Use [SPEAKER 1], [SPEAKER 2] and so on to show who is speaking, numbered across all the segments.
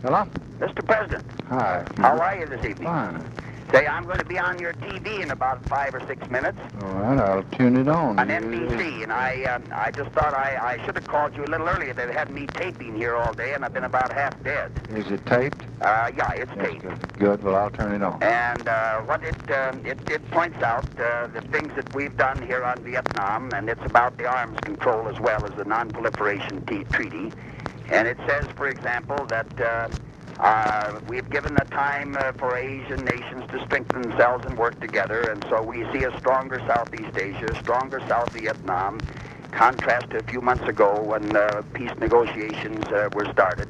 [SPEAKER 1] Hello?
[SPEAKER 2] Mr. President.
[SPEAKER 1] Hi.
[SPEAKER 2] How are you this evening?
[SPEAKER 1] Fine.
[SPEAKER 2] Say, I'm going to be on your TV in about 5 or 6 minutes.
[SPEAKER 1] All right, I'll tune it on.
[SPEAKER 2] On NBC, and I just thought I should have called you a little earlier. They had me taping here all day, and I've been about half dead.
[SPEAKER 1] Is it taped?
[SPEAKER 2] Yeah, it's taped.
[SPEAKER 1] Good. Well, I'll turn it on.
[SPEAKER 2] And what it points out the things that we've done here on Vietnam, and it's about the arms control as well as the non-proliferation treaty. And it says, for example, that we've given the time for Asian nations to strengthen themselves and work together, and so we see a stronger Southeast Asia, stronger South Vietnam, contrast to a few months ago when peace negotiations were started.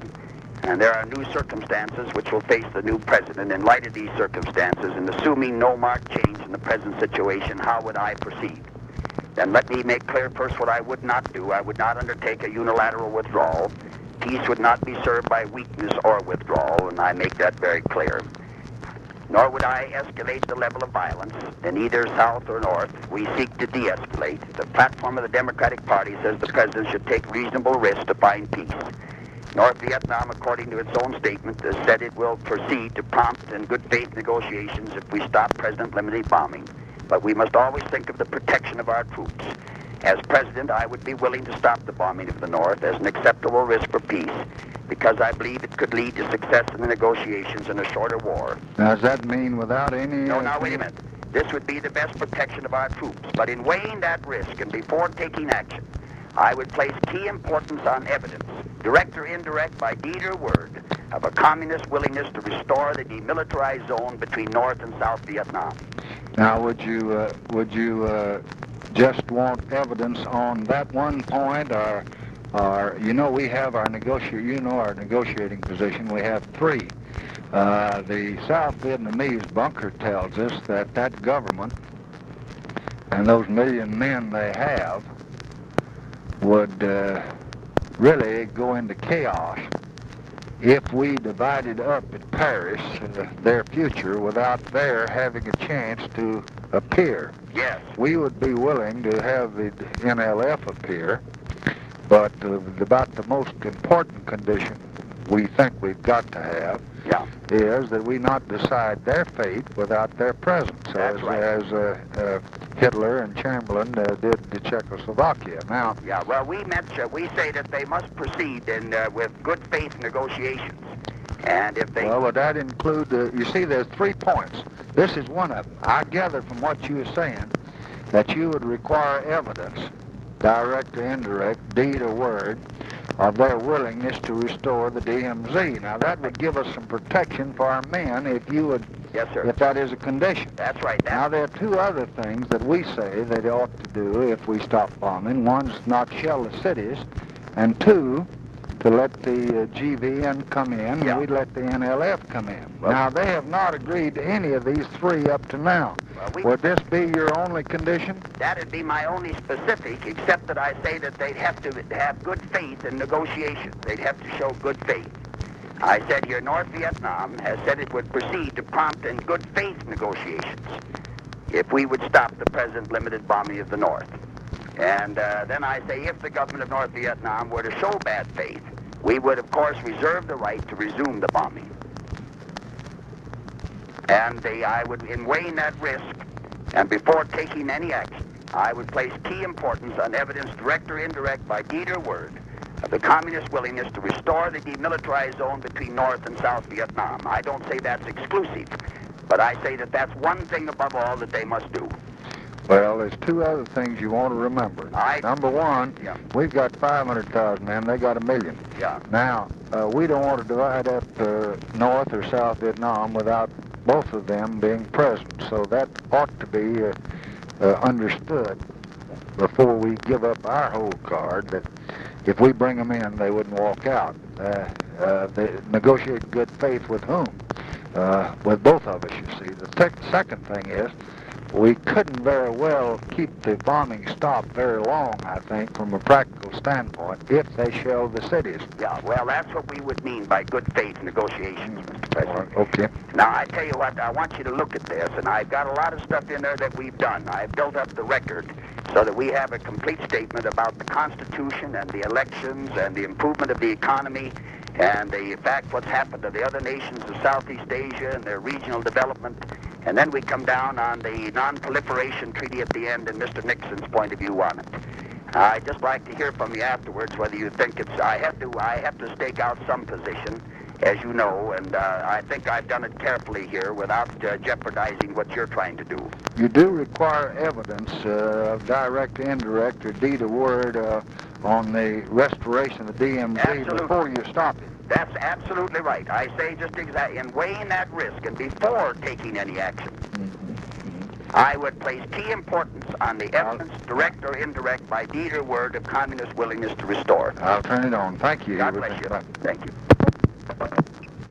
[SPEAKER 2] And there are new circumstances which will face the new president. In light of these circumstances, and assuming no marked change in the present situation, how would I proceed? Then let me make clear first what I would not do. I would not undertake a unilateral withdrawal. Peace would not be served by weakness or withdrawal, and I make that very clear. Nor would I escalate the level of violence in either South or North. We seek to de-escalate. The platform of the Democratic Party says the president should take reasonable risks to find peace. North Vietnam, according to its own statement, has said it will proceed to prompt and good faith negotiations if we stop President-limited bombing. But we must always think of the protection of our troops. As president, I would be willing to stop the bombing of the North as an acceptable risk for peace, because I believe it could lead to success in the negotiations in a shorter war.
[SPEAKER 1] Now, does that mean without any...
[SPEAKER 2] No, now, wait a minute. This would be the best protection of our troops. But in weighing that risk and before taking action, I would place key importance on evidence, direct or indirect, by deed or word, of a communist willingness to restore the demilitarized zone between North and South Vietnam.
[SPEAKER 1] Now, would you just want evidence on that one point, or we have our negotiating position. We have three. The South Vietnamese bunker tells us that government and those million men they have would really go into chaos if we divided up at Paris their future without their having a chance to appear.
[SPEAKER 2] Yes.
[SPEAKER 1] We would be willing to have the NLF appear, but about the most important condition we think we've got to have is that we not decide their fate without their presence, as Hitler and Chamberlain did to Czechoslovakia. Now,
[SPEAKER 2] we say that they must proceed with good faith negotiations, and if they...
[SPEAKER 1] Well, would that include you see, there's 3 points. This is one of them. I gather from what you were saying that you would require evidence, direct or indirect, deed or word, of their willingness to restore the DMZ. Now, that would give us some protection for our men if you would...
[SPEAKER 2] Yes, sir.
[SPEAKER 1] If that is a condition.
[SPEAKER 2] That's right.
[SPEAKER 1] Now, there are 2 other things that we say they ought to do if we stop bombing. One's not shell the cities, and 2, to let the GVN come in, and we'd let the NLF come in. Well, now, they have not agreed to any of these 3 up to now. Would this be your only condition?
[SPEAKER 2] That'd be my only specific, except that I say that they'd have to have good faith in negotiations. They'd have to show good faith. I said here, North Vietnam has said it would proceed to prompt and good faith negotiations if we would stop the President-limited bombing of the North. And then I say, if the government of North Vietnam were to show bad faith, we would, of course, reserve the right to resume the bombing. And I would, in weighing that risk, and before taking any action, I would place key importance on evidence, direct or indirect, by deed or word, of the communist willingness to restore the demilitarized zone between North and South Vietnam. I don't say that's exclusive, but I say that that's one thing above all that they must do.
[SPEAKER 1] Well, there's 2 other things you want to remember. Number 1, we've got 500,000 men, they got 1 million.
[SPEAKER 2] Yeah.
[SPEAKER 1] Now, we don't want to divide up North or South Vietnam without both of them being present. So that ought to be understood before we give up our whole card, that if we bring them in, they wouldn't walk out. They negotiate good faith with whom? With both of us, you see. The second thing is, we couldn't very well keep the bombing stopped very long, I think, from a practical standpoint, if they shelled the cities.
[SPEAKER 2] Yeah, well, that's what we would mean by good faith negotiations, Mr. President.
[SPEAKER 1] Okay.
[SPEAKER 2] Now, I tell you what, I want you to look at this, and I've got a lot of stuff in there that we've done. I've built up the record so that we have a complete statement about the Constitution and the elections and the improvement of the economy and the fact what's happened to the other nations of Southeast Asia and their regional development, and then we come down on the non-proliferation treaty at the end and Mr. Nixon's point of view on it. I'd just like to hear from you afterwards whether you think it's... I have to stake out some position, as you know, and I think I've done it carefully here without jeopardizing what you're trying to do.
[SPEAKER 1] You do require evidence of direct, indirect, or deed of word on the restoration of the DMZ
[SPEAKER 2] Absolutely.
[SPEAKER 1] Before you stop it.
[SPEAKER 2] That's absolutely right. I say just exactly, in weighing that risk and before taking any action, I would place key importance on the evidence, direct or indirect, by deed or word, of communist willingness to restore.
[SPEAKER 1] I'll turn it on. Thank you.
[SPEAKER 2] God
[SPEAKER 1] Hubert.
[SPEAKER 2] bless you.
[SPEAKER 1] Bye.
[SPEAKER 2] Thank you.